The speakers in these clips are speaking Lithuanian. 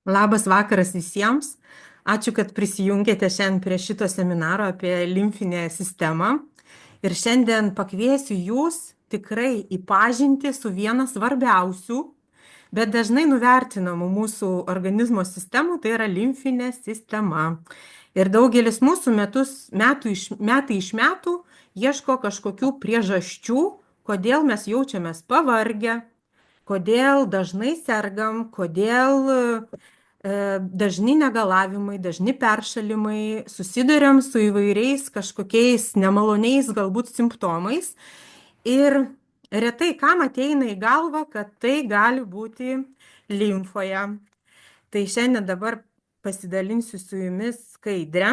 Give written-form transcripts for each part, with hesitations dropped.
Labas vakaras visiems. Ačiū, kad prisijungėte šiandien prie šito seminaro apie limfinę sistemą. Ir šiandien pakviesiu jūs tikrai į pažintį su viena svarbiausių, bet dažnai nuvertinamų mūsų organizmo sistemų, tai yra limfinė sistema. Ir daugelis mūsų metai iš metų ieško kažkokių priežasčių, kodėl mes jaučiamės pavargę, kodėl dažnai sergam, kodėl dažni negalavimai, dažni peršalimai, susiduriam su įvairiais kažkokiais nemaloniais galbūt simptomais ir retai kam ateina į galvą, kad tai gali būti limfoje. Tai šiandien dabar pasidalinsiu su jumis skaidrę.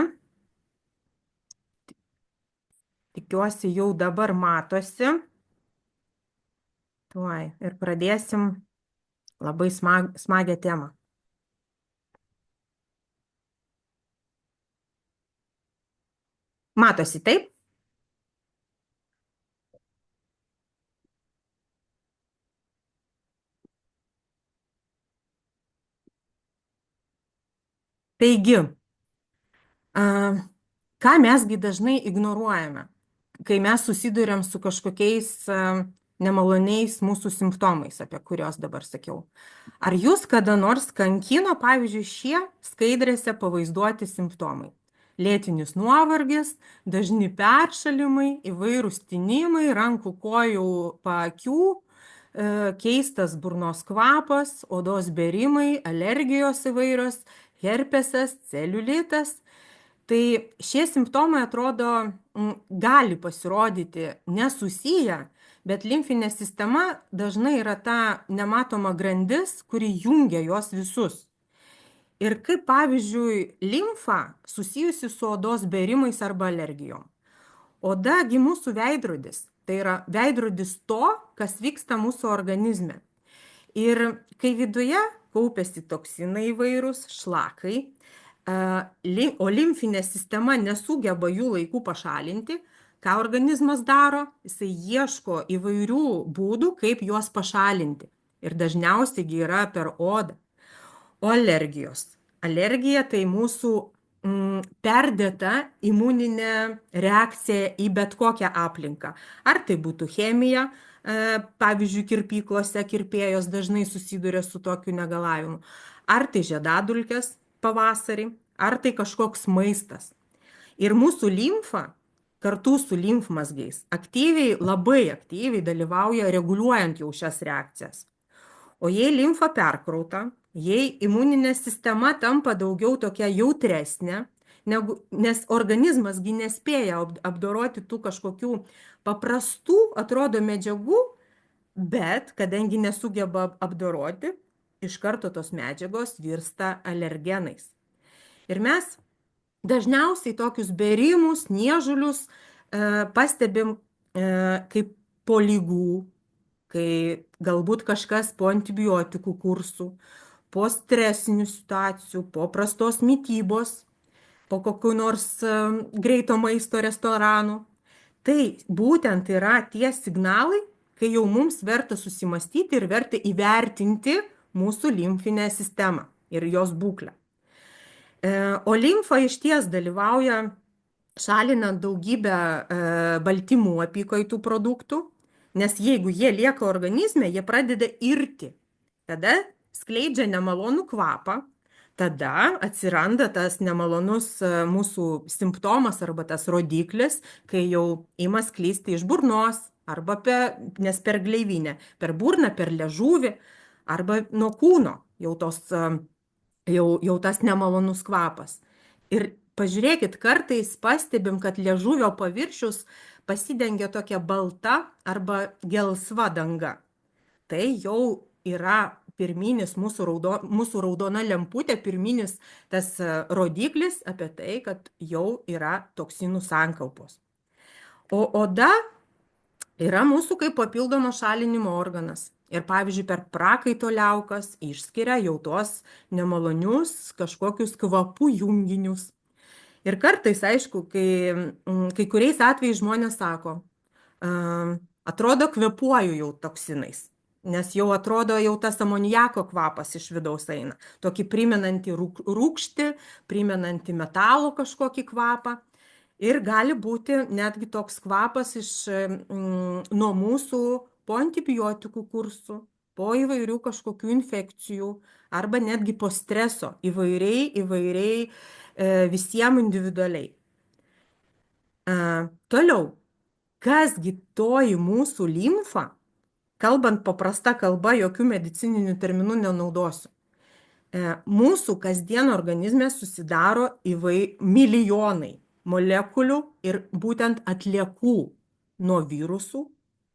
Tikiuosi jau dabar matosi. Tuoj ir pradėsim labai smagią temą. Matosi, taip? Taigi, ką mesgi dažnai ignoruojame, kai mes susiduriam su kažkokiais nemaloniais mūsų simptomais, apie kuriuos dabar sakiau. Ar jūs kada nors kankino, pavyzdžiui, šie skaidrėse pavaizduoti simptomai? Lėtinis nuovargis, dažni peršalimai, įvairūs tinimai, rankų, kojų, paakių, keistas burnos kvapas, odos bėrimai, alergijos įvairios, herpesas, celiulitas. Tai šie simptomai atrodo gali pasirodyti nesusiję, bet limfinė sistema dažnai yra ta nematoma grandis, kuri jungia juos visus. Ir kaip pavyzdžiui, limfa susijusi su odos bėrimais arba alergijom. Odagi mūsų veidrodis, tai yra veidrodis to, kas vyksta mūsų organizme. Ir kai viduje kaupiasi toksinai įvairūs, šlakai, o limfinė sistema nesugeba jų laiku pašalinti, ką organizmas daro, jisai ieško įvairių būdų, kaip juos pašalinti. Ir dažniausiai yra per odą. O alergijos. Alergija tai mūsų perdėta imuninė reakcija į bet kokią aplinką. Ar tai būtų chemija, pavyzdžiui, kirpyklose kirpėjos dažnai susiduria su tokiu negalavimu. Ar tai žiedadulkės pavasarį, ar tai kažkoks maistas. Ir mūsų limfa kartu su limfmazgiais labai aktyviai dalyvauja reguliuojant jau šias reakcijas. O jei limfa perkrauta, jei imuninė sistema tampa daugiau tokia jautresnė, nes organizmasgi nespėja apdoroti tų kažkokių paprastų, atrodo, medžiagų, bet kadangi nesugeba apdoroti, iš karto tos medžiagos virsta alergenais. Ir mes dažniausiai tokius bėrimus, niežulius pastebim kaip po lygų, kai galbūt kažkas po antibiotikų kursų, po stresinių situacijų, po prastos mitybos, po kokių nors greito maisto restoranų. Tai būtent yra tie signalai, kai jau mums verta susimastyti ir verta įvertinti mūsų limfinę sistemą ir jos būklę. O limfa išties dalyvauja šalinant daugybę baltymų apykaitų produktų, nes jeigu jie lieka organizme, jie pradeda irti. Tada skleidžia nemalonų kvapą, tada atsiranda tas nemalonus mūsų simptomas arba tas rodiklis, kai jau ima skleisti iš burnos, arba nes per gleivinę, per burną, per liežuvį, arba nuo kūno jau tas nemalonus kvapas. Ir pažiūrėkit, kartais pastebim, kad liežuvio paviršius pasidengia tokia balta arba gelsva danga. Tai jau yra pirminis mūsų raudona lemputė, pirminis tas rodiklis apie tai, kad jau yra toksinų sankaupos. O oda yra mūsų kaip papildomo šalinimo organas. Ir pavyzdžiui, per prakaito liaukas išskiria jau tuos nemalonius kažkokius kvapų junginius. Ir kartais, aišku, kai kuriais atvejais žmonės sako, atrodo, kvėpuoju jau toksinais. nes jau atrodo, jau tas amonijako kvapas iš vidaus eina. Tokį primenantį rūgštį, primenantį metalo kažkokį kvapą. Ir gali būti netgi toks kvapas nuo mūsų po antibiotikų kursų, po įvairių kažkokių infekcijų arba netgi po streso įvairiai visiems individualiai. Toliau, kasgi toji mūsų limfa, kalbant paprasta kalba, jokių medicininių terminų nenaudosiu. Mūsų kasdien organizme susidaro milijonai molekulių ir būtent atliekų nuo virusų,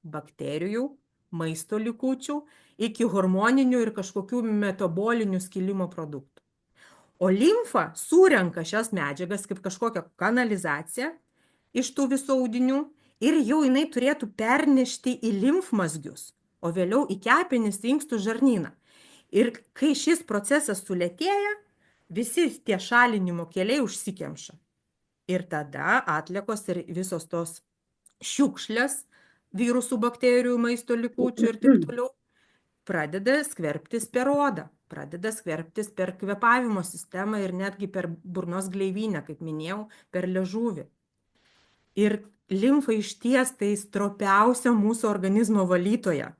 bakterijų, maisto likučių iki hormoninių ir kažkokių metabolinių skilimo produktų. O limfa surenka šias medžiagas kaip kažkokią kanalizaciją iš tų visų audinių ir jau jinai turėtų pernešti į limfmazgius, o vėliau į kepenis, inkstų, žarnyną. Ir kai šis procesas sulėtėja, visi tie šalinimo keliai užsikemša. Ir tada atliekos ir visos tos šiukšlės, virusų, bakterijų, maisto likučių ir taip toliau, pradeda skverbtis per odą, pradeda skverbtis per kvėpavimo sistemą ir netgi per burnos gleivinę, kaip minėjau, per liežuvį. Ir limfa išties tai stropiausia mūsų organizmo valytoja,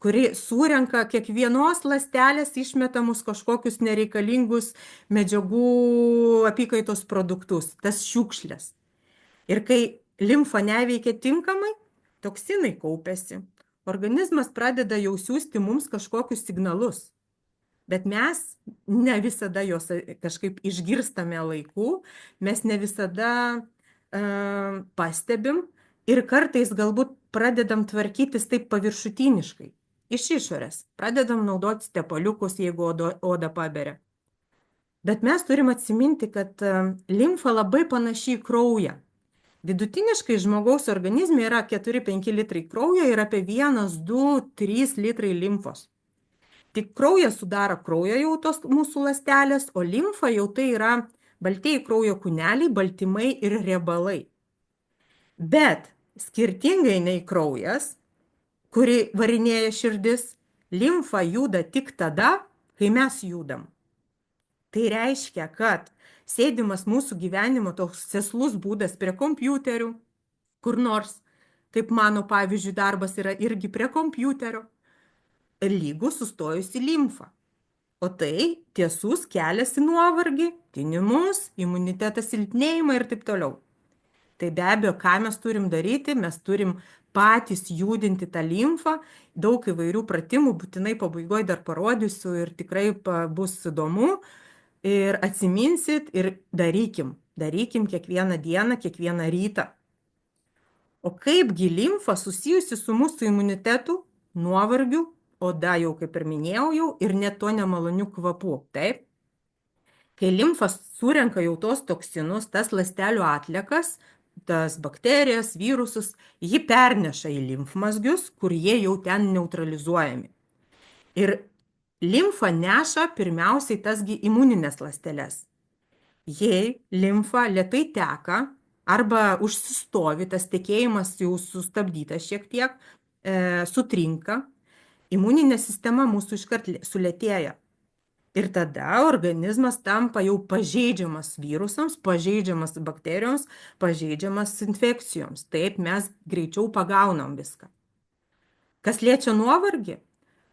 kuri surenka kiekvienos ląstelės išmetamus kažkokius nereikalingus medžiagų apykaitos produktus, tas šiukšlės. Ir kai limfa neveikia tinkamai, toksinai kaupiasi. Organizmas pradeda jau siųsti mums kažkokius signalus. Bet mes ne visada juos kažkaip išgirstame laiku, mes ne visada pastebim ir kartais galbūt pradedam tvarkytis taip paviršutiniškai. Iš išorės. Pradedam naudoti tepaliukus, jeigu oda paberia. Bet mes turim atsiminti, kad limfa labai panaši į kraują. Vidutiniškai žmogaus organizme yra 4-5 litrai kraujo ir apie 1-2-3 litrai limfos. Tik kraują sudaro kraujo jau tos mūsų ląstelės, o limfa jau tai yra baltieji kraujo kūneliai, baltymai ir riebalai. Bet skirtingai nei kraujas, kuri varinėja širdis, limfa juda tik tada, kai mes judam. Tai reiškia, kad sėdimas mūsų gyvenimo toks seslus būdas prie kompiuterių, kur nors, kaip mano pavyzdžiui darbas yra irgi prie kompiuterio, lygų sustojusi limfa. O tai tiesus kelias į nuovargį, tinimus, imunitetą silpnėjimą ir taip toliau. Tai be abejo, ką mes turim daryti, mes turim patys judinti tą limfą, daug įvairių pratimų, būtinai pabaigoje dar parodysiu ir tikrai bus įdomu. Ir atsiminsit ir darykim kiekvieną dieną, kiekvieną rytą. O kaipgi limfa susijusi su mūsų imunitetu, nuovargiu, oda jau kaip ir minėjau jau, ir net to nemaloniu kvapu, taip? Kai limfa surenka jau tos toksinus, tas ląstelių atliekas, tas bakterijas, virusus, ji perneša į limfmazgius, kur jie jau ten neutralizuojami. Ir limfa neša pirmiausiai tasgi imuninės ląsteles. Jei limfa lėtai teka arba užsistovi, tas tekėjimas jau sustabdytas šiek tiek, sutrinka, imuninė sistema mūsų iškart sulėtėja. Ir tada organizmas tampa jau pažeidžiamas virusams, pažeidžiamas bakterijoms, pažeidžiamas infekcijoms. Taip mes greičiau pagaunam viską. Kas liečia nuovargį,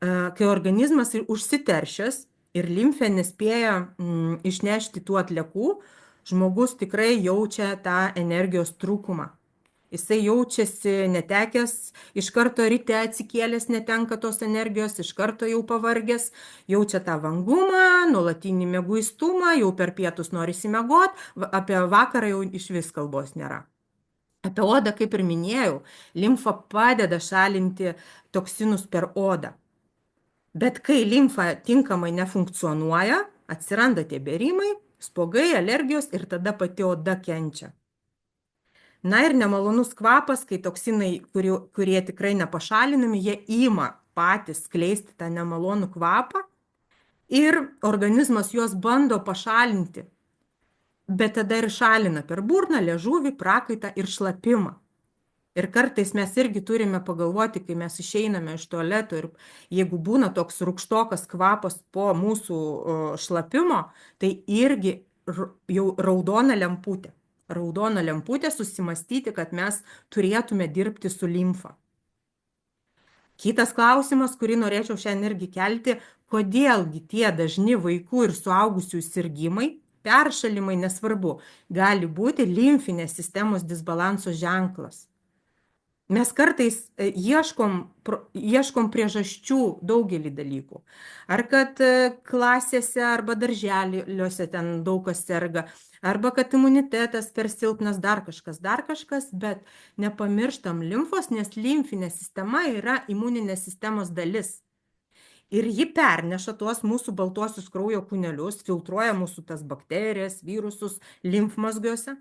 kai organizmas užsiteršęs ir limfė nespėja išnešti tų atliekų, žmogus tikrai jaučia tą energijos trūkumą. Jisai jaučiasi netekęs, iš karto ryte atsikėlęs netenka tos energijos, iš karto jau pavargęs, jaučia tą vangumą, nuolatinį mieguistumą, jau per pietus norisi miegot, apie vakarą jau iš vis kalbos nėra. Apie odą, kaip ir minėjau, limfa padeda šalinti toksinus per odą. Bet kai limfa tinkamai nefunkcionuoja, atsiranda tie bėrimai, spuogai, alergijos ir tada pati oda kenčia. Na ir nemalonus kvapas, kai toksinai, kurie tikrai nepašalinami, jie ima patys skleisti tą nemalonų kvapą ir organizmas juos bando pašalinti. Bet tada ir šalina per burną, liežuvį, prakaitą ir šlapimą. Ir kartais mes irgi turime pagalvoti, kai mes išeiname iš tualeto ir jeigu būna toks rūgštokas kvapas po mūsų šlapimo, tai irgi jau raudona lemputė. Raudona lemputė susimastyti, kad mes turėtume dirbti su limfa. Kitas klausimas, kurį norėčiau šiandien irgi kelti, kodėlgi tie dažni vaikų ir suaugusių sirgimai, peršalimai, nesvarbu, gali būti limfinės sistemos disbalanso ženklas. Mes kartais ieškom priežasčių daugelį dalykų. Ar kad klasėse arba darželiuose ten daug kas serga, arba kad imunitetas per silpnas, dar kažkas, bet nepamirštam limfos, nes limfinė sistema yra imuninės sistemos dalis. Ir ji perneša tuos mūsų baltuosius kraujo kūnelius, filtruoja mūsų tas bakterijas, virusus limfmazgiuose,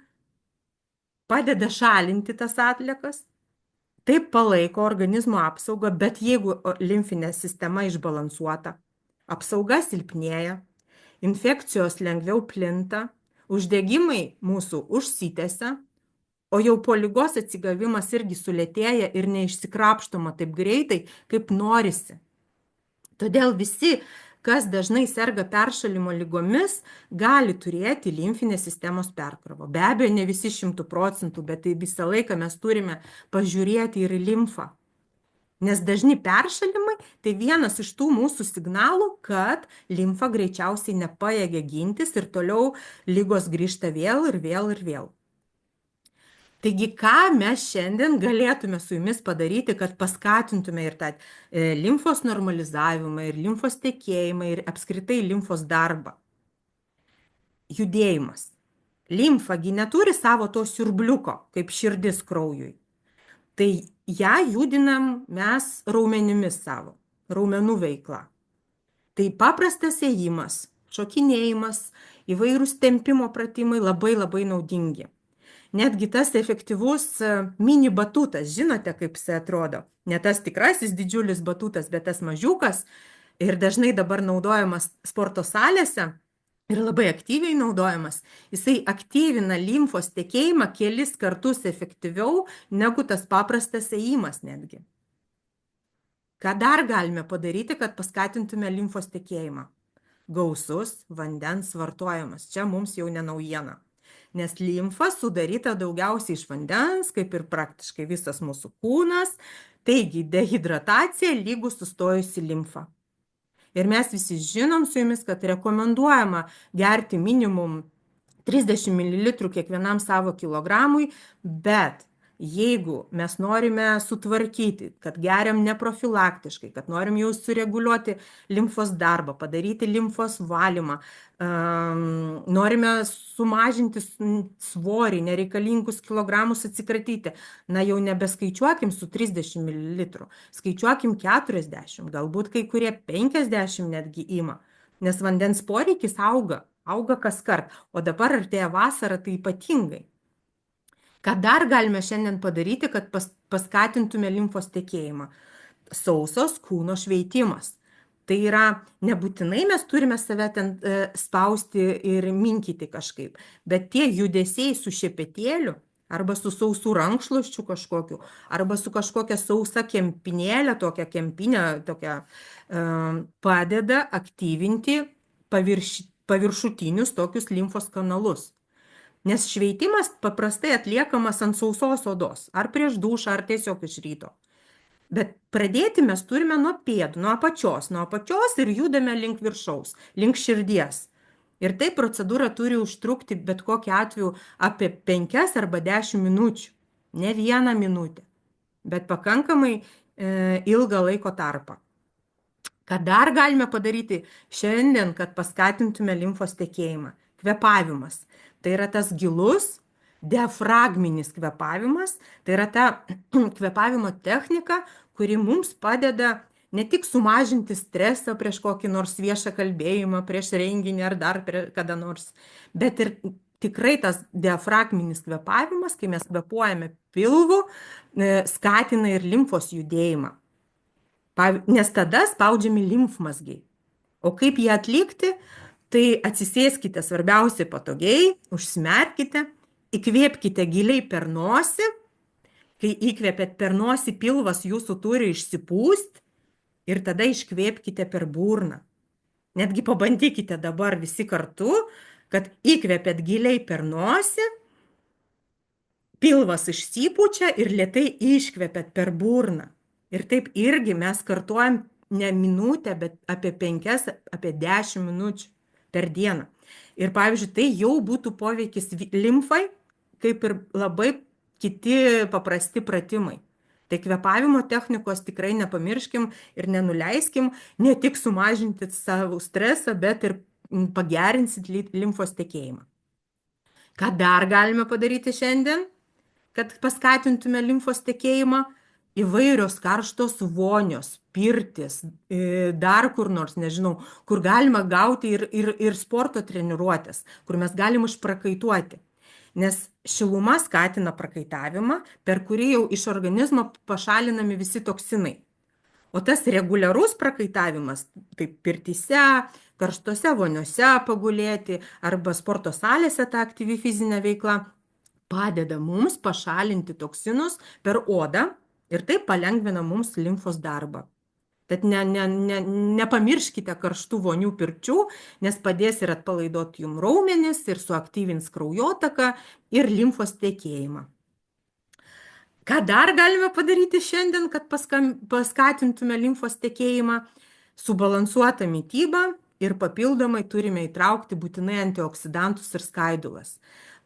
padeda šalinti tas atliekas. Taip palaiko organizmo apsaugą, bet jeigu limfinė sistema išbalansuota, apsauga silpnėja, infekcijos lengviau plinta, uždegimai mūsų užsitęsia, o jau po ligos atsigavimas irgi sulėtėja ir neišsikrapštoma taip greitai, kaip norisi. Todėl visi, kas dažnai serga peršalimo ligomis, gali turėti limfinės sistemos perkrovą. Be abejo, ne visi 100%, bet tai visą laiką mes turime pažiūrėti ir į limfą. Nes dažni peršalimai tai vienas iš tų mūsų signalų, kad limfa greičiausiai nepajėgia gintis ir toliau lygos grįžta vėl ir vėl ir vėl. Taigi, ką mes šiandien galėtume su jumis padaryti, kad paskatintume ir tą limfos normalizavimą, ir limfos tekėjimą, ir apskritai limfos darbą? Judėjimas. Limfagi neturi savo to siurbliuko, kaip širdis kraujui. Tai ją judinam mes raumenimis savo, raumenų veikla. Tai paprastas ėjimas, šokinėjimas, įvairūs tempimo pratimai labai naudingi. Netgi tas efektyvus mini batutas, žinote, kaip jis atrodo. Ne tas tikrasis didžiulis batutas, bet tas mažiukas ir dažnai dabar naudojamas sporto salėse ir labai aktyviai naudojamas. Jisai aktyvina limfos tekėjimą kelis kartus efektyviau negu tas paprastas ėjimas netgi. Ką dar galime padaryti, kad paskatintume limfos tekėjimą? Gausus vandens vartojimas. Čia mums jau ne naujiena. Nes limfa sudaryta daugiausiai iš vandens, kaip ir praktiškai visas mūsų kūnas. Taigi, dehidratacija lygus sustojusi limfa. Ir mes visi žinom su jumis, kad rekomenduojama gerti minimum 30 ml kiekvienam savo kilogramui, bet jeigu mes norime sutvarkyti, kad geriam neprofilaktiškai, kad norim jau sureguliuoti limfos darbą, padaryti limfos valymą, norime sumažinti svorį, nereikalingus kilogramus atsikratyti, na jau nebeskaičiuokim su 30 ml, skaičiuokim 40, galbūt kai kurie 50 netgi ima, nes vandens poreikis auga kas kart, o dabar artėja vasara, tai ypatingai. Ką dar galime šiandien padaryti, kad paskatintume limfos tekėjimą? Sausos kūno šveitimas. Tai yra, nebūtinai mes turime save ten spausti ir minkyti kažkaip, bet tie judesiai su šepetėliu, arba su sausų rankšluosčiu kažkokiu, arba su kažkokia sausa kempinėlė, tokia kempinė, padeda aktyvinti paviršutinius tokius limfos kanalus. Nes šveitimas paprastai atliekamas ant sausos odos, ar prieš dušą, ar tiesiog iš ryto. Bet pradėti mes turime nuo pėdų, nuo apačios ir judame link viršaus, link širdies. Ir tai procedūra turi užtrukti bet kokiu atveju apie 5 arba 10 minučių. Ne 1 minutę, bet pakankamai ilgą laiko tarpą. Ką dar galime padaryti šiandien, kad paskatintume limfos tekėjimą? Kvėpavimas. Tai yra tas gilus, diafragminis kvėpavimas, tai yra ta kvėpavimo technika, kuri mums padeda ne tik sumažinti stresą prieš kokį nors viešą kalbėjimą, prieš renginį ar dar kada nors, bet ir tikrai tas diafragminis kvėpavimas, kai mes kvėpuojame pilvu, skatina ir limfos judėjimą. Nes tada spaudžiami limfmazgiai. O kaip jį atlikti? Tai atsisėskite svarbiausiai patogiai, užsimerkite, įkvėpkite giliai per nosį Kai įkvėpėt per nosį, pilvas jūsų turi išsipūst ir tada iškvėpkite per burną. Netgi pabandykite dabar visi kartu, kad įkvėpėt giliai per nosį, pilvas išsipučia ir lėtai iškvėpėt per burną. Ir taip irgi mes kartuojam ne minutę, bet apie 5, apie 10 minučių per dieną. Ir pavyzdžiui, tai jau būtų poveikis limfai, kaip ir labai kiti paprasti pratimai. Tai kvėpavimo technikos tikrai nepamirškim ir nenuleiskim, ne tik sumažinti savo stresą, bet ir pagerinsit limfos tekėjimą. Ką dar galime padaryti šiandien, kad paskatintume limfos tekėjimą? Įvairios karštos vonios, pirtis, dar kur nors, nežinau, kur galima gauti ir sporto treniruotės, kur mes galim išprakaituoti. Nes šiluma skatina prakaitavimą, per kurį jau iš organizmo pašalinami visi toksinai. O tas reguliarus prakaitavimas, kaip pirtyse, karštose voniose pagulėti arba sporto salėse ta aktyvi fizinė veikla, padeda mums pašalinti toksinus per odą ir tai palengvina mums limfos darbą. Tad nepamirškite karštų vonių pirčių, nes padės ir atpalaiduoti jums raumenis, ir suaktyvins kraujotaką, ir limfos tekėjimą. Ką dar galime padaryti šiandien, kad paskatintume limfos tekėjimą? Subalansuotą mitybą ir papildomai turime įtraukti būtinai antioksidantus ir skaidulas.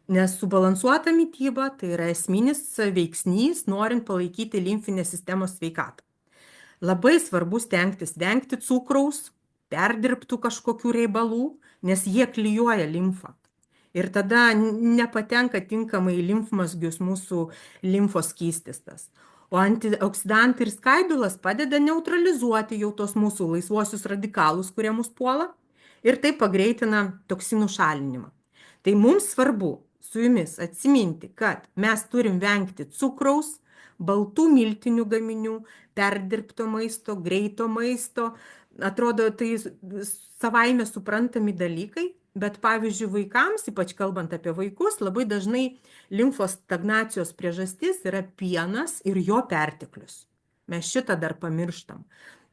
Nes subalansuota mityba tai yra esminis veiksnys, norint palaikyti limfinės sistemos sveikatą. Labai svarbu stengtis vengti cukraus, perdirbtų kažkokių riebalų, nes jie klijuoja limfą. Ir tada nepatenka tinkamai į limfmazgius mūsų limfos skystis. O antioksidantai ir skaidulas padeda neutralizuoti jau tos mūsų laisvuosius radikalus, kurie mus puola, ir tai pagreitina toksinų šalinimą. Tai mums svarbu su jumis atsiminti, kad mes turim vengti cukraus, baltų miltinių gaminių, perdirbto maisto, greito maisto. Atrodo, tai savaime suprantami dalykai, bet pavyzdžiui vaikams, ypač kalbant apie vaikus, labai dažnai limfos stagnacijos priežastis yra pienas ir jo perteklius. Mes šitą dar pamirštam.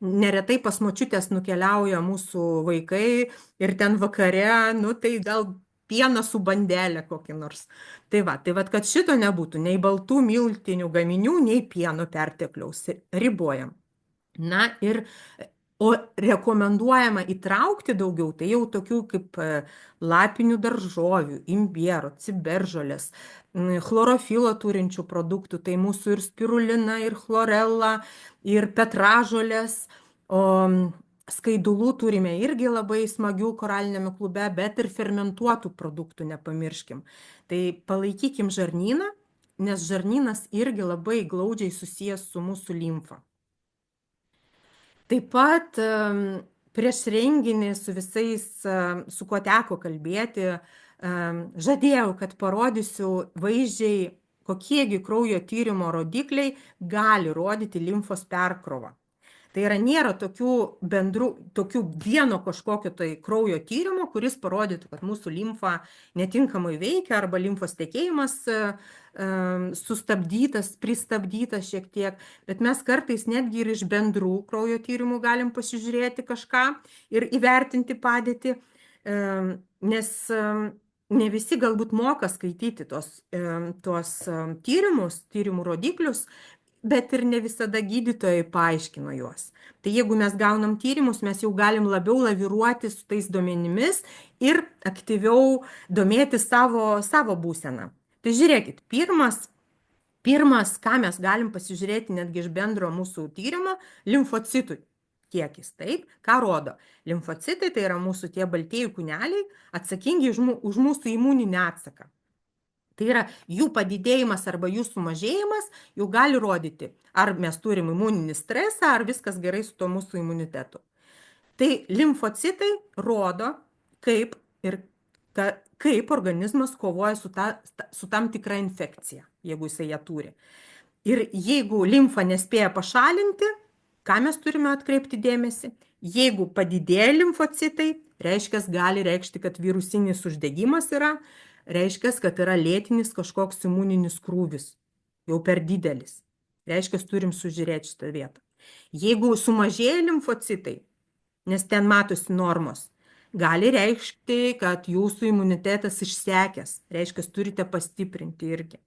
Neretai pas močiutės nukeliauja mūsų vaikai ir ten vakare, tai gal pieną su bandelė kokį nors. Tai va, kad šito nebūtų, nei baltų miltinių gaminių, nei pieno pertekliaus. Ribojam. O rekomenduojama įtraukti daugiau, tai jau tokių kaip lapinių daržovių, imbiero, ciberžolės, chlorofilo turinčių produktų, tai mūsų ir spirulina, ir chlorella, ir petražolės, o skaidulų turime irgi labai smagių koraliniame klube, bet ir fermentuotų produktų nepamirškim. Tai palaikykim žarnyną, nes žarnynas irgi labai glaudžiai susijęs su mūsų limfa. Taip pat prieš renginį su visais, su kuo teko kalbėti, žadėjau, kad parodysiu vaizdžiai, kokiegi kraujo tyrimo rodikliai gali rodyti limfos perkrovą. Tai yra nėra tokių vieno kažkokio tai kraujo tyrimo, kuris parodytų, kad mūsų limfa netinkamai veikia arba limfos tekėjimas sustabdytas, pristabdytas šiek tiek. Bet mes kartais netgi ir iš bendrų kraujo tyrimų galim pasižiūrėti kažką ir įvertinti padėtį, nes ne visi galbūt moka skaityti tuos tyrimus, tyrimų rodiklius, bet ir ne visada gydytojai paaiškino juos. Tai jeigu mes gaunam tyrimus, mes jau galim labiau laviruoti su tais duomenimis ir aktyviau domėti savo būseną. Tai žiūrėkit, pirmas, ką mes galim pasižiūrėti netgi iš bendro mūsų tyrimo, limfocitų kiekis. Taip, ką rodo? Limfocitai tai yra mūsų tie baltieji kūneliai atsakingi už mūsų imuninį atsaką. Tai yra jų padidėjimas arba jų sumažėjimas jau gali rodyti, ar mes turim imuninį stresą, ar viskas gerai su to mūsų imunitetu. Tai limfocitai rodo, kaip organizmas kovoja su tam tikra infekcija, jeigu jisai ją turi. Ir jeigu limfa nespėja pašalinti, ką mes turime atkreipti dėmesį? Jeigu padidėja limfocitai, gali reikšti, kad virusinis uždegimas yra, reiškia, kad yra lėtinis kažkoks imuninis krūvis. jau per didelis. Reiškia, turim sužiūrėti šitą vietą. Jeigu sumažėja limfocitai, nes ten matosi normos, gali reikšti, kad jūsų imunitetas išsekęs, reiškia, turite pastiprinti irgi.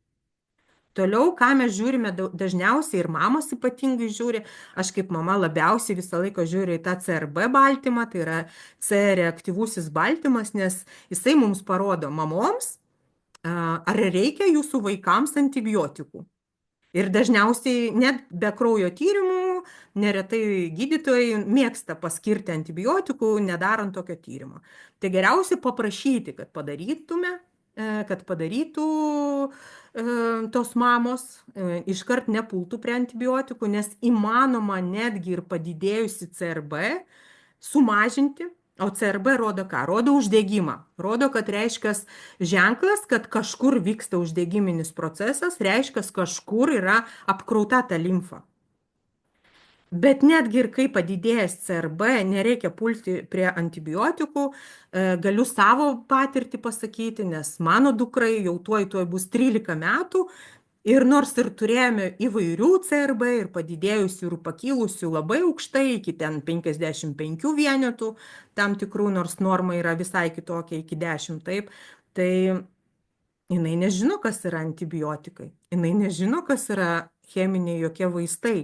Toliau, ką mes žiūrime dažniausiai ir mamos ypatingai žiūri, aš kaip mama labiausiai visą laiką žiūriu į tą CRB baltymą, tai yra C reaktyvusis baltymas, nes jisai mums parodo mamoms, ar reikia jūsų vaikams antibiotikų. Ir dažniausiai net be kraujo tyrimų, neretai gydytojai mėgsta paskirti antibiotikų, nedarant tokio tyrimo. Tai geriausia paprašyti, kad padarytų tos mamos, iškart nepultų prie antibiotikų, nes įmanoma netgi ir padidėjusi CRB sumažinti. O CRB rodo ką? Rodo uždegimą. Rodo, kad reiškia ženklas, kad kažkur vyksta uždegiminis procesas, reiškia, kažkur yra apkrauta ta limfa. Bet netgi ir kai padidėjęs CRB, nereikia pulti prie antibiotikų, galiu savo patirtį pasakyti, nes mano dukrai jau tuoj bus 13 metų. Ir nors ir turėjome įvairių CRB ir padidėjusių ir pakilusių labai aukštai, iki ten 55 vienetų, tam tikrų, nors norma yra visai kitokia, iki 10, taip, tai jinai nežino, kas yra antibiotikai, jinai nežino, kas yra cheminiai jokie vaistai.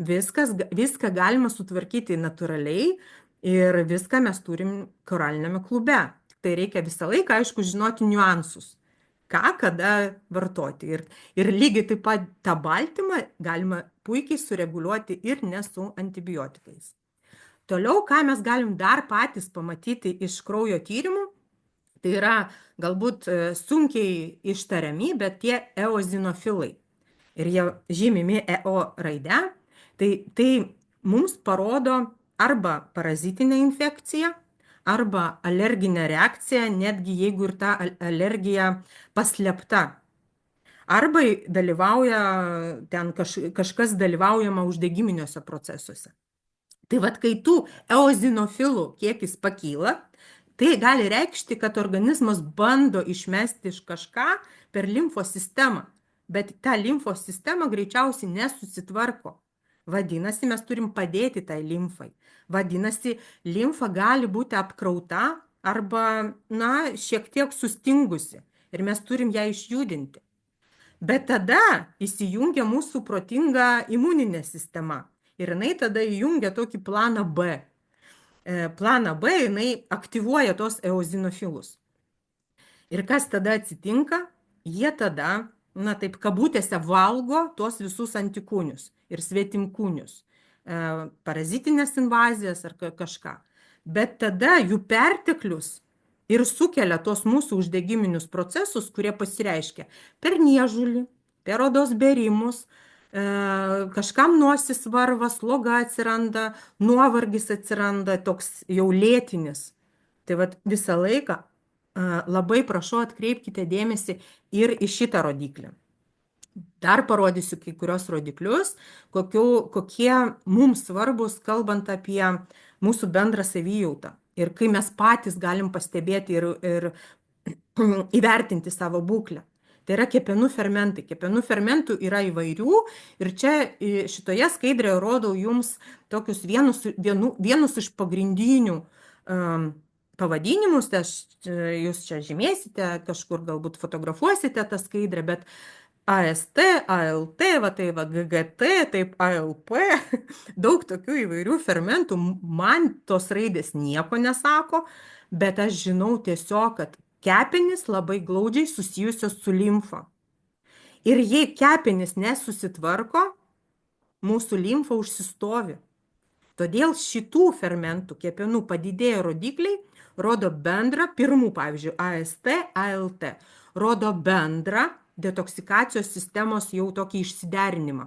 Viską galima sutvarkyti natūraliai ir viską mes turim koralinėme klube. Tai reikia visą laiką, aišku, žinoti niuansus. Ką, kada vartoti. Ir lygiai taip pat tą baltymą galima puikiai sureguliuoti ir ne su antibiotikais. Toliau, ką mes galim dar patys pamatyti iš kraujo tyrimų, tai yra galbūt sunkiai ištariami, bet tie eozinofilai. Ir jie žymimi EO raide, tai mums parodo arba parazitinę infekciją, arba alerginė reakcija, netgi jeigu ir ta alergija paslėpta. Arba dalyvauja ten kažkas dalyvaujama uždegiminiuose procesuose. Tai vad, kai tų eozinofilų kiekis pakyla, tai gali reikšti, kad organizmas bando išmesti iš kažką per limfos sistemą, bet ta limfos sistema greičiausiai nesusitvarko. Vadinasi, mes turim padėti tai limfai. Vadinasi, limfa gali būti apkrauta arba, šiek tiek sustingusi ir mes turim ją išjudinti. Bet tada įsijungia mūsų protinga imuninė sistema ir jinai tada įjungia tokį planą B. Planą B jinai aktyvuoja tos eozinofilus. Ir kas tada atsitinka? Jie tada, taip kabutėse, valgo tuos visus antikūnius ir svetimkūnius, parazitinės invazijas ar kažką. Bet tada jų perteklius ir sukelia tos mūsų uždegiminius procesus, kurie pasireiškia per niežulį, per odos bėrimus, kažkam nosis varva, sloga atsiranda, nuovargis atsiranda, toks jau lėtinis. Tai vat visą laiką labai prašau atkreipkite dėmesį ir į šitą rodiklį. Dar parodysiu kai kurios rodiklius, kokie mums svarbus, kalbant apie mūsų bendrą savijautą. Ir kai mes patys galim pastebėti ir įvertinti savo būklę. Tai yra kepenų fermentai. Kepenų fermentų yra įvairių ir čia šitoje skaidrėje rodau jums tokius vienus iš pagrindinių pavadinimus, jūs čia žymėsite, kažkur galbūt fotografuosite tą skaidrę, bet AST, ALT, GGT, taip ALP, daug tokių įvairių fermentų, man tos raidės nieko nesako, bet aš žinau tiesiog, kad kepenys labai glaudžiai susijusios su limfa. Ir jei kepenys nesusitvarko, mūsų limfa užsistovi. Todėl šitų fermentų kepenų padidėję rodikliai rodo bendrą, pirmų, pavyzdžiui, AST, ALT, rodo bendrą detoksikacijos sistemos jau tokį išsiderinimą.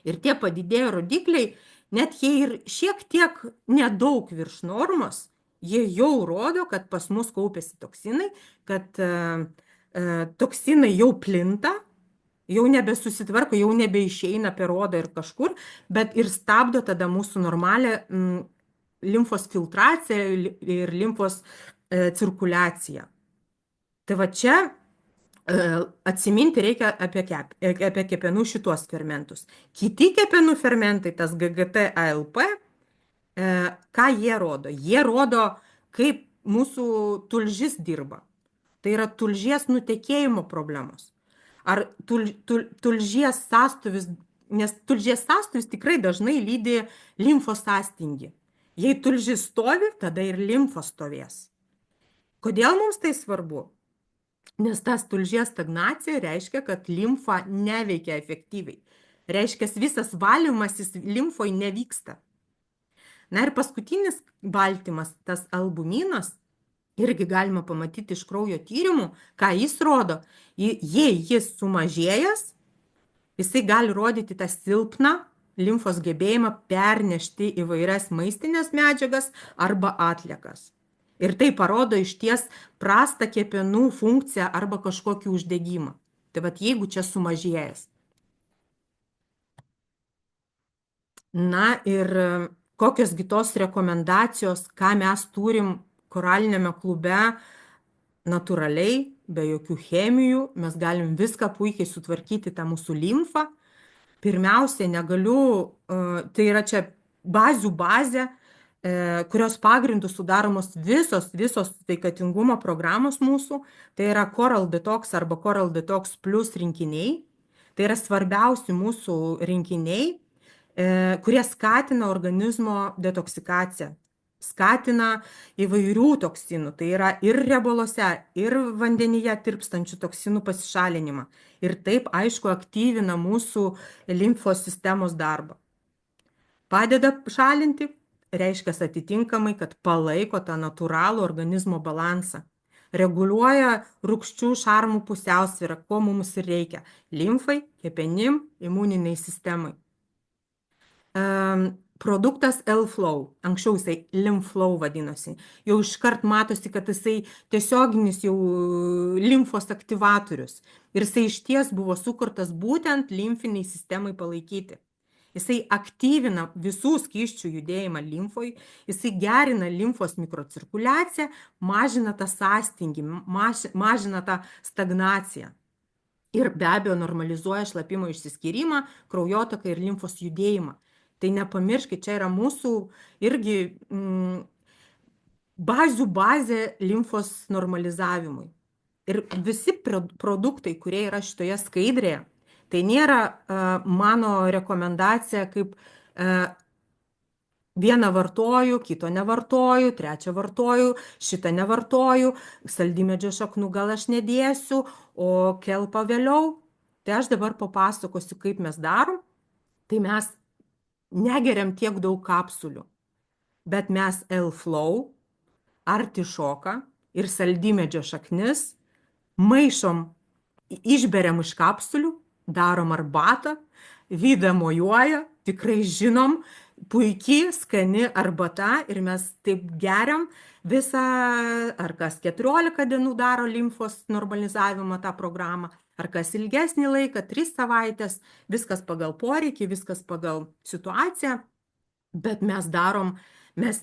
Ir tie padidėję rodikliai, net jei ir šiek tiek nedaug virš normos, jie jau rodo, kad pas mus kaupiasi toksinai, kad toksinai jau plinta, jau nebesusitvarko, jau nebeišeina per odą ir kažkur, bet ir stabdo tada mūsų normalią limfos filtraciją ir limfos cirkuliaciją. Tai va čia Atsiminti reikia apie kepenų šituos fermentus. Kiti kepenų fermentai, tas GGT, ALP, ką jie rodo? Jie rodo, kaip mūsų tulžis dirba. Tai yra tulžies nutekėjimo problemos. Ar tulžies sąstuvis, nes tulžies sąstuvis tikrai dažnai lydi limfos sąstingį. Jei tulžis stovi, tada ir limfos stovės. Kodėl mums tai svarbu? Nes tas tulžies stagnacija reiškia, kad limfa neveikia efektyviai. Reiškia, visas valymasis limfoj nevyksta. Na ir paskutinis baltymas, tas albuminas, irgi galima pamatyti iš kraujo tyrimų, ką jis rodo. Jei jis sumažėjęs, jisai gali rodyti tą silpną limfos gebėjimą pernešti įvairias maistinės medžiagas arba atliekas. Ir tai parodo išties prastą kepenų funkciją arba kažkokį uždegimą. Tai vat jeigu čia sumažėjęs. Na ir kokios kitos rekomendacijos, ką mes turim koralinėme klube natūraliai, be jokių chemijų, mes galim viską puikiai sutvarkyti tą mūsų limfą. Pirmiausia, negaliu, tai yra čia bazių bazė, kurios pagrindų sudaromos visos sveikatingumo programos mūsų, tai yra Coral Detox arba Coral Detox Plus rinkiniai. Tai yra svarbiausi mūsų rinkiniai, kurie skatina organizmo detoksikaciją, skatina įvairių toksinų, tai yra ir riebaluose, ir vandenyje tirpstančių toksinų pasišalinimą. Ir taip, aišku, aktyvina mūsų limfos sistemos darbą. Padeda šalinti, reiškia atitinkamai, kad palaiko tą natūralų organizmo balansą. Reguliuoja rūgščių šarmų pusiausvyrą, ko mums ir reikia. Limfai, kepenim, imuniniai sistemai. Produktas L-Flow, anksčiau jisai Lymflow vadinosi. Jau iškart matosi, kad jisai tiesioginis jau limfos aktyvatorius. Ir jisai išties buvo sukurtas būtent limfiniai sistemai palaikyti. Jisai aktyvina visų skysčių judėjimą limfoj, jisai gerina limfos mikrocirkuliaciją, mažina tą sąstingį, mažina tą stagnaciją. Ir be abejo normalizuoja šlapimo išsiskyrimą, kraujotaką ir limfos judėjimą. Tai nepamirškit, čia yra mūsų irgi bazių bazė limfos normalizavimui. Ir visi produktai, kurie yra šitoje skaidrėje, tai nėra mano rekomendacija, kaip vieną vartoju, kito nevartoju, trečią vartoju, šitą nevartoju, saldymedžio šaknų gal aš nedėsiu, o kelpą vėliau. Tai aš dabar papasakosiu, kaip mes darom. Tai mes negeriam tiek daug kapsulių, bet mes L-Flow, artišoką ir saldymedžio šaknis maišom, išberiam iš kapsulių, darom arbatą, Vida mojuoja, tikrai žinom, puikiai skani arbata ir mes taip geriam visą, ar kas 14 dienų daro limfos normalizavimą tą programą, ar kas ilgesnį laiką, 3 savaitės, viskas pagal poreikį, viskas pagal situaciją, bet mes darom, mes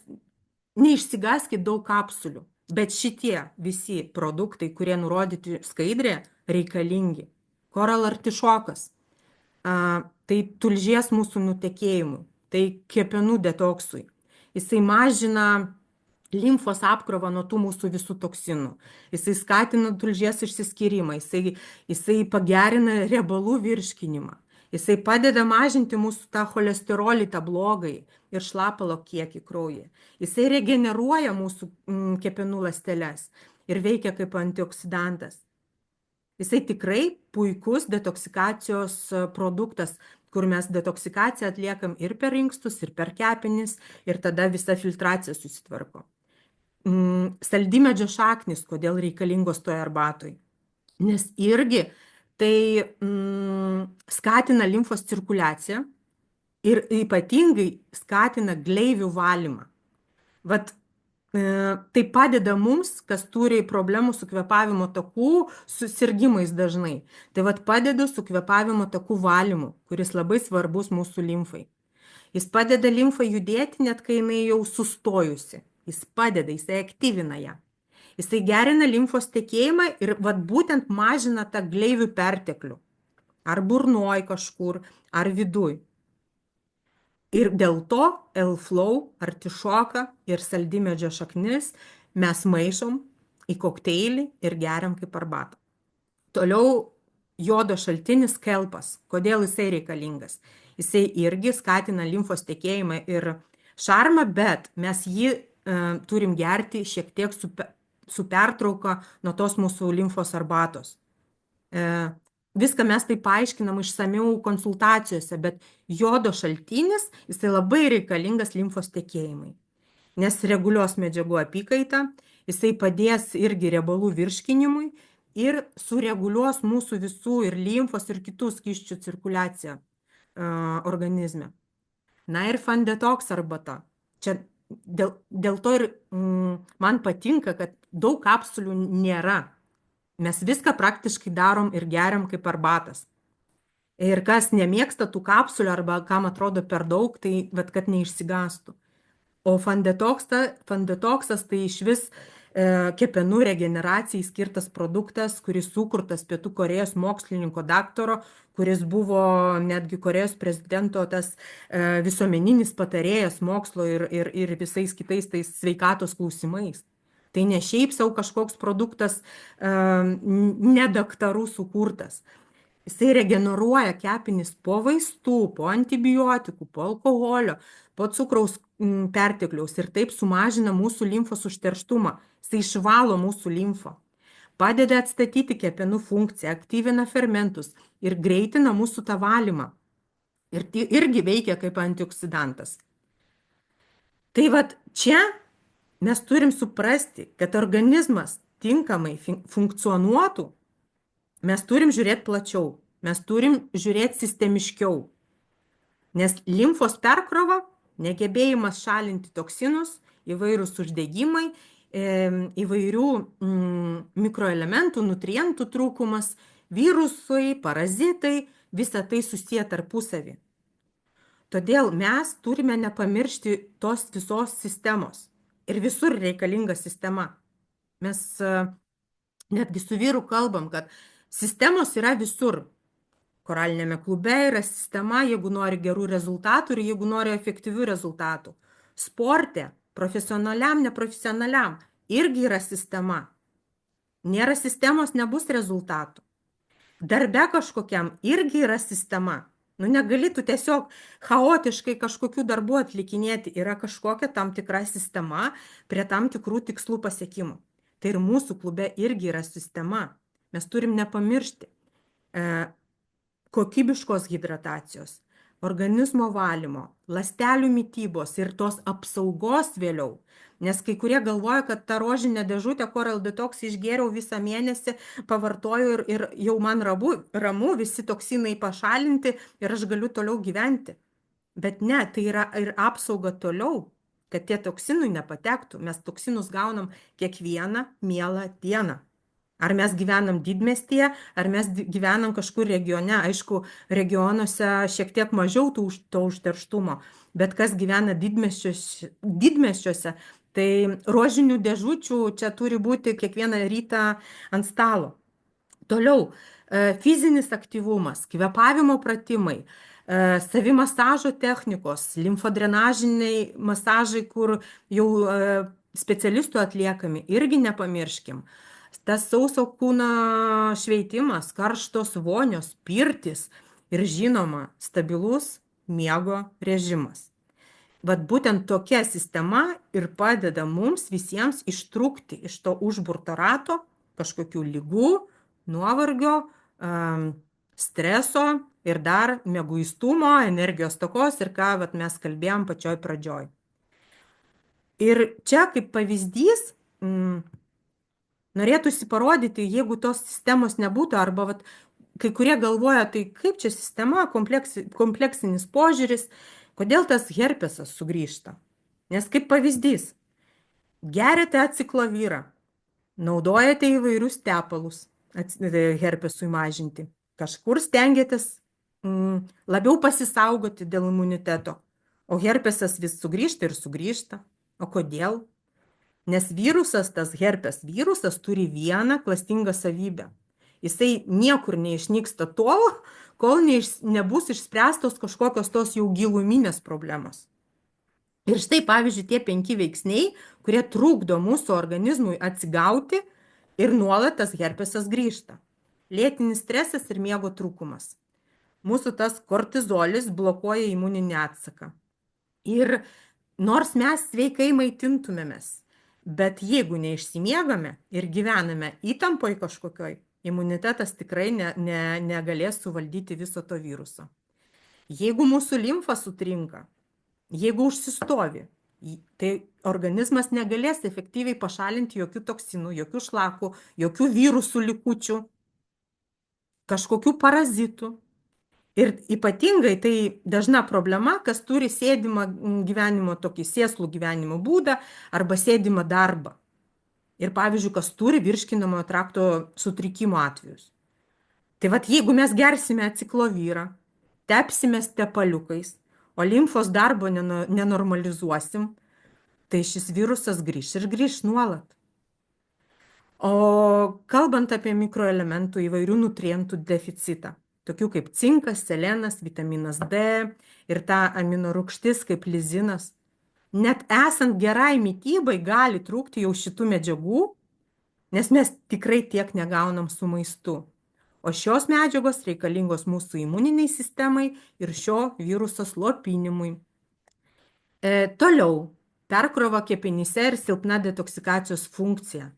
neišsigaskit daug kapsulių, bet šitie visi produktai, kurie nurodyti skaidrė, reikalingi. Coral artišokas, tai tulžies mūsų nutekėjimui, tai kepenų detoksui. Jisai mažina limfos apkrovą nuo tų mūsų visų toksinų. Jisai skatina tulžies išsiskyrimą, jisai pagerina riebalų virškinimą. Jisai padeda mažinti mūsų tą cholesterolį, tą blogai ir šlapalo kiekį kraujyje. Jisai regeneruoja mūsų kepenų ląsteles ir veikia kaip antioksidantas. Jisai tikrai puikus detoksikacijos produktas, kur mes detoksikaciją atliekam ir per inkstus, ir per kepenis, ir tada visa filtracija susitvarko. Saldymedžio šaknis, kodėl reikalingos toje arbatoj? Nes irgi tai skatina limfos cirkuliaciją ir ypatingai skatina gleivių valymą. Vat tai padeda mums, kas turi problemų su kvėpavimo takų susirgimais dažnai. Tai vat padeda su kvėpavimo takų valymu, kuris labai svarbus mūsų limfai. Jis padeda limfai judėti, net kai jinai jau sustojusi. Jis padeda, jisai aktyvina ją. Jisai gerina limfos tekėjimą ir vat būtent mažina tą gleivių perteklių. Ar burnoj kažkur, ar viduj. Ir dėl to L-Flow, artišoką ir saldymedžio šaknis mes maišom į kokteilį ir geriam kaip arbatą. Toliau jodo šaltinis kelpas. Kodėl jisai reikalingas? Jisai irgi skatina limfos tekėjimą ir šarmą, bet mes jį turim gerti šiek tiek su pertrauka nuo tos mūsų limfos arbatos. Viską mes tai paaiškinam išsamiau konsultacijose, bet jodo šaltinis, jisai labai reikalingas limfos tekėjimai, nes reguliuos medžiagų apykaitą, jisai padės irgi riebalų virškinimui ir sureguliuos mūsų visų ir limfos ir kitų skysčių cirkuliaciją organizme. Na ir Fun Detox arbata. Čia dėl to ir man patinka, kad daug kapsulių nėra. Mes viską praktiškai darom ir geriam kaip arbatas. Ir kas nemėgsta tų kapsulių arba kam atrodo per daug, tai kad neišsigastų. O Fun Detoxas tai iš vis kepenų regeneracijai skirtas produktas, kuris sukurtas Pietų Korėjos mokslininko daktaro, kuris buvo netgi Korėjos prezidento tas visuomeninis patarėjas mokslo ir visais kitais tais sveikatos klausimais. Tai ne šiaip savo kažkoks produktas ne daktarų sukurtas. Jisai regeneruoja kepenis po vaistų, po antibiotikų, po alkoholio, po cukraus pertekliaus ir taip sumažina mūsų limfos užterštumą. Jisai išvalo mūsų limfą, padeda atstatyti kepenų funkciją, aktyvina fermentus ir greitina mūsų tą valymą. Ir irgi veikia kaip antioksidantas. Tai vat čia mes turim suprasti, kad organizmas tinkamai funkcionuotų, mes turim žiūrėti plačiau, mes turim žiūrėti sistemiškiau. Nes limfos perkrova, negebėjimas šalinti toksinus, įvairūs uždegimai, įvairių mikroelementų, nutrientų trūkumas, virusai, parazitai, visa tai susiję tarpusavį. Todėl mes turime nepamiršti tos visos sistemos. Ir visur reikalinga sistema. Mes netgi su vyru kalbam, kad sistemos yra visur. Koralinėme klube yra sistema, jeigu nori gerų rezultatų ir jeigu nori efektyvių rezultatų. Sporte, profesionaliam, neprofesionaliam, irgi yra sistema. Nėra sistemos, nebus rezultatų. Darbe kažkokiam irgi yra sistema. Negali tu tiesiog chaotiškai kažkokių darbų atlikinėti. Yra kažkokia tam tikra sistema prie tam tikrų tikslų pasiekimų. Tai ir mūsų klube irgi yra sistema. Mes turim nepamiršti kokybiškos hidratacijos, organizmo valymo, ląstelių mitybos ir tos apsaugos vėliau. Nes kai kurie galvoja, kad tą rožinę dėžutę Coral Detox išgėriau visą mėnesį, pavartoju ir jau man ramu, visi toksinai pašalinti ir aš galiu toliau gyventi. Bet ne, tai yra ir apsauga toliau, kad tie toksinai nepatektų. Mes toksinus gaunam kiekvieną mielą dieną. Ar mes gyvenam didmiestyje, ar mes gyvenam kažkur regione. Aišku, regionuose šiek tiek mažiau to užterštumo, bet kas gyvena didmiesčiuose, tai rožinių dėžučių čia turi būti kiekvieną rytą ant stalo. Toliau, fizinis aktyvumas, kvėpavimo pratimai, savimasažo technikos, limfodrenažiniai masažai, kur jau specialistų atliekami, irgi nepamirškim. Tas sauso kūno šveitimas, karštos vonios, pirtis ir žinoma, stabilus miego režimas. Vat būtent tokia sistema ir padeda mums visiems ištrūkti iš to užburto rato, kažkokių ligų, nuovargio, streso ir dar mieguistumo, energijos stokos ir ką vat mes kalbėjom pačioj pradžioj. Ir čia kaip pavyzdys norėtųsi parodyti, jeigu tos sistemos nebūtų, arba vat, kai kurie galvoja, tai kaip čia sistema, kompleksinis požiūris, kodėl tas herpesas sugrįžta. Nes kaip pavyzdys, geriate aciklovyrą, naudojate įvairius tepalus herpesui mažinti, kažkur stengiatės labiau pasisaugoti dėl imuniteto, o herpesas vis sugrįžta ir sugrįžta. O kodėl? Nes virusas, tas herpes virusas turi vieną klastingą savybę. Jisai niekur neišnyksta tol, kol nebus išspręstos kažkokios tos jau giluminės problemos. Ir štai, pavyzdžiui, tie 5 veiksniai, kurie trukdo mūsų organizmui atsigauti ir nuolat tas herpesas grįžta. Lėtinis stresas ir miego trūkumas. Mūsų tas kortizolis blokuoja imuninį atsaką. Ir nors mes sveikai maitintumėmės, bet jeigu neišsimiegame ir gyvename įtampoj kažkokioj, imunitetas tikrai negalės suvaldyti viso to viruso. Jeigu mūsų limfa sutrinka, jeigu užsistovi, tai organizmas negalės efektyviai pašalinti jokių toksinų, jokių šlakų, jokių virusų likučių, kažkokių parazitų. Ir ypatingai tai dažna problema, kas turi sėdimą gyvenimo, tokį sėslų gyvenimo būdą arba sėdimą darbą. Ir pavyzdžiui, kas turi virškinamojo trakto sutrikimo atvejus. Tai vat, jeigu mes gersime aciklovyrą, tepsime tepaliukais, o limfos darbo nenormalizuosim, tai šis virusas grįš ir grįž nuolat. O kalbant apie mikroelementų įvairių nutrientų deficitą, tokių kaip cinkas, selenas, vitaminas D ir ta aminorūgštis kaip lizinas, net esant gerai mitybai gali trūkti jau šitų medžiagų, nes mes tikrai tiek negaunam su maistu. O šios medžiagos reikalingos mūsų imuniniai sistemai ir šio viruso slopinimui. Toliau, perkrova kepenyse ir silpna detoksikacijos funkcija.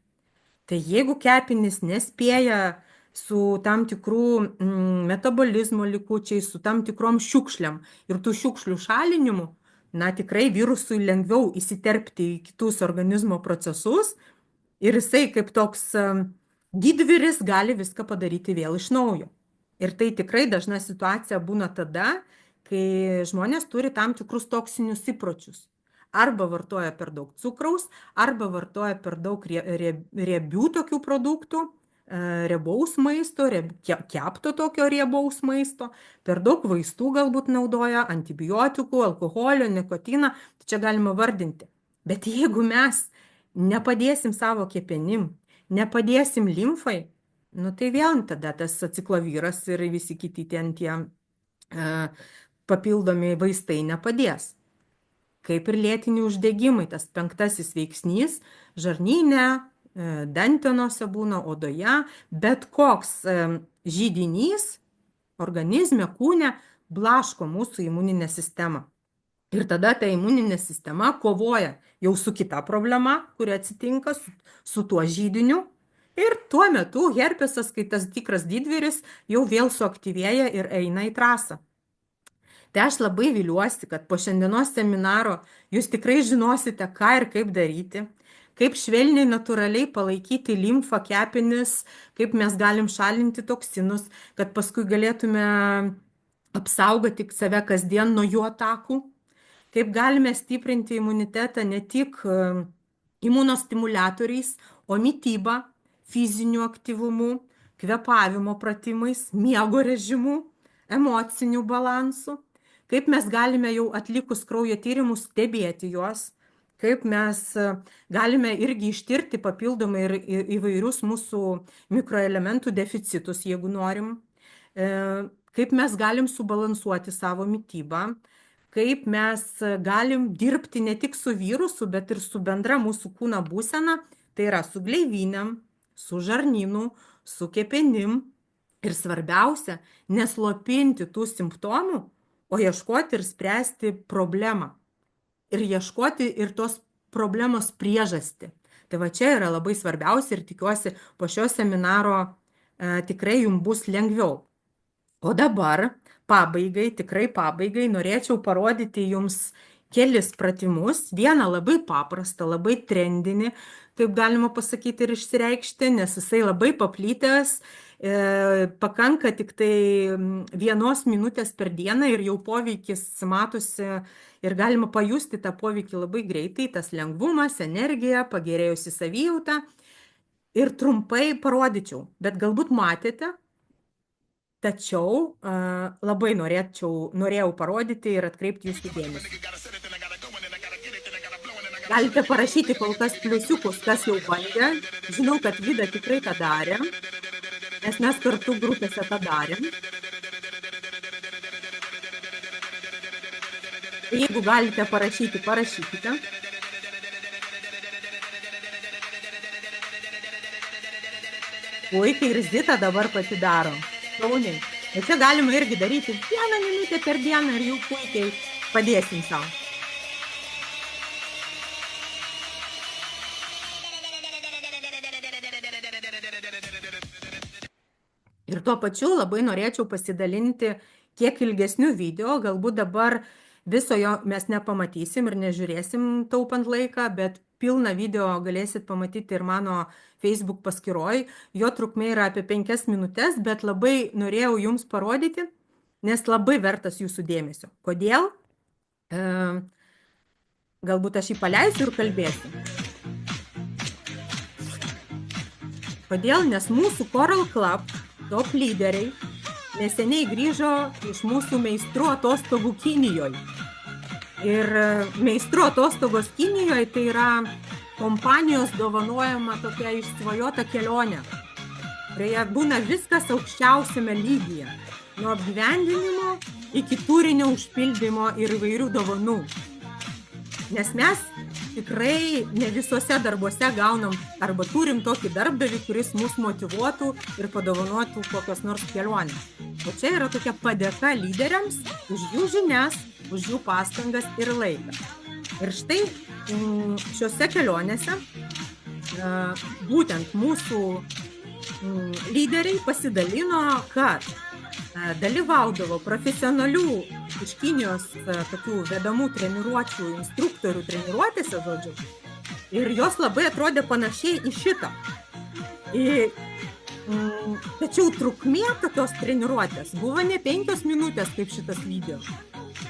Tai jeigu kepenys nespėja su tam tikrų metabolizmo likučiais, su tam tikrom šiukšliam ir tų šiukšlių šalinimu, na tikrai virusui lengviau įsiterpti į kitus organizmo procesus ir jisai kaip toks didvyris gali viską padaryti vėl iš naujo. Ir tai tikrai dažna situacija būna tada, kai žmonės turi tam tikrus toksinius įpročius. Arba vartoja per daug cukraus, arba vartoja per daug riebių tokių produktų, riebaus maisto, kepto tokio riebaus maisto, per daug vaistų galbūt naudoja, antibiotikų, alkoholio, nikotiną, tai čia galima vardinti. Bet jeigu mes nepadėsim savo kepenim, nepadėsim limfai, nu tai vėl tada tas aciklovyras ir visi kiti ten tie papildomi vaistai nepadės. Kaip ir lėtiniai uždegimai, tas 5 veiksnys, žarnyne, dantenose būna, odoje, bet koks židinys organizme, kūne blaško mūsų imuninę sistemą. Ir tada ta imuninė sistema kovoja jau su kita problema, kuri atsitinka su tuo židiniu. Ir tuo metu herpesas, kai tas tikras didvyris, jau vėl suaktyvėja ir eina į trasą. Tai aš labai viliuosi, kad po šiandienos seminaro jūs tikrai žinosite, ką ir kaip daryti, kaip švelniai natūraliai palaikyti limfą, kepenis, kaip mes galim šalinti toksinus, kad paskui galėtume apsaugoti save kasdien nuo jų atakų, kaip galime stiprinti imunitetą ne tik imunostimuliatoriais, o mityba, fiziniu aktyvumu, kvėpavimo pratimais, miego režimu, emociniu balansu. Kaip mes galime jau atlikus kraujo tyrimus stebėti juos, kaip mes galime irgi ištirti papildomai ir įvairius mūsų mikroelementų deficitus, jeigu norim, kaip mes galim subalansuoti savo mitybą, kaip mes galim dirbti ne tik su virusu, bet ir su bendra mūsų kūno būsena, tai yra su gleivinėm, su žarnynu, su kepenim ir svarbiausia, neslopinti tų simptomų, o ieškoti ir spręsti problemą. Ir ieškoti ir tos problemos priežastį. Tai va čia yra labai svarbiausia ir tikiuosi po šio seminaro tikrai jums bus lengviau. O dabar pabaigai, tikrai pabaigai, norėčiau parodyti jums kelis pratimus. Vieną labai paprastą, labai trendinį, taip galima pasakyti ir išsireikšti, nes jisai labai paplytęs. Pakanka tik tai 1 minutės per dieną ir jau poveikis matosi ir galima pajusti tą poveikį labai greitai, tas lengvumas, energija, pagerėjusi savijauta. Ir trumpai parodyčiau, bet galbūt matėte, tačiau labai norėjau parodyti ir atkreipti jūsų dėmesį. Galite parašyti kol kas pliusiukus, kas jau bandė. Žinau, kad Vida tikrai tą darė, nes mes kartu grupėse tą darėm. Jeigu galite parašyti, parašykite. Puikiai, ir Zita dabar pati daro. Šauniai. Ir čia galima irgi daryti 1 minutę per dieną ir jau puikiai padėsim savo. Ir tuo pačiu labai norėčiau pasidalinti kiek ilgesnių video, galbūt dabar viso jo mes nepamatysim ir nežiūrėsim taupant laiką, bet pilną video galėsit pamatyti ir mano Facebook paskyroj. Jo trukmė yra apie 5 minutės, bet labai norėjau jums parodyti, nes labai vertas jūsų dėmesio. Kodėl? Galbūt aš jį paleisiu ir kalbėsiu. Kodėl? Nes mūsų Coral Club top lyderiai neseniai grįžo iš mūsų meistrų atostogų Kinijoje. Ir meistrų atostogos Kinijoje tai yra kompanijos dovanojama tokia išsvajota kelionė. Kurioje būna viskas aukščiausiame lygyje. Nuo apgyvendinimo iki turinio užpildymo ir įvairių dovanų. Nes mes tikrai ne visuose darbuose gaunam arba turim tokį darbdavį, kuris mus motyvuotų ir padovanotų kokios nors kelionės. O čia yra tokia padėka lyderiams už jų žinias, už jų pastangas ir laiką. Ir štai šiuose kelionėse būtent mūsų lyderiai pasidalino, kad dalyvaudavo profesionalių iš Kinijos tokių vedamų treniruočių, instruktorių treniruotėse, žodžiu. Ir jos labai atrodė panašiai į šitą. Tačiau trukmė tokios treniruotės buvo ne 5 minutės kaip šitas video,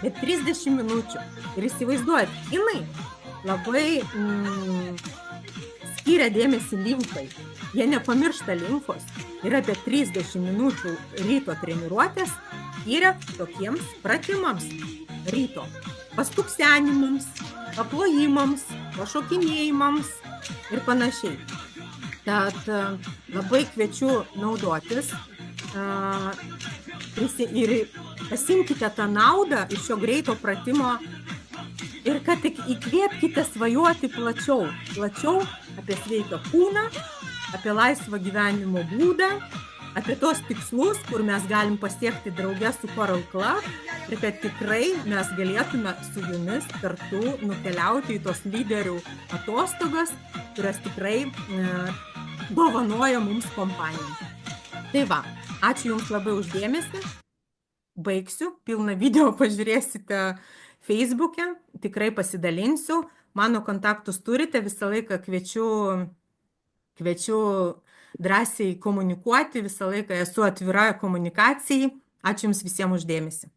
bet 30 minučių. Ir įsivaizduojat, kinai labai skiria dėmesį limfai. Jie nepamiršta limfos ir apie 30 minučių ryto treniruotės skiria tokiems pratimams ryto. Pastuksenimams, paplojimams, pašokinėjimams ir panašiai. Tad labai kviečiu naudotis ir pasimkite tą naudą iš šio greito pratimo ir kad tik įkvėpkite svajoti plačiau apie sveiką kūną, apie laisvą gyvenimo būdą, apie tos tikslus, kur mes galim pasiekti drauge su Coral Club ir kad tikrai mes galėtume su jumis kartu nukeliauti į tos lyderių atostogas, kurias tikrai dovanoja mums kompanija. Tai va, ačiū Jums labai už dėmesį. Baigsiu, pilną video pažiūrėsite Facebook'e, tikrai pasidalinsiu. Mano kontaktus turite, visą laiką kviečiu drąsiai komunikuoti, visą laiką esu atvira komunikacijai. Ačiū Jums visiems už dėmesį.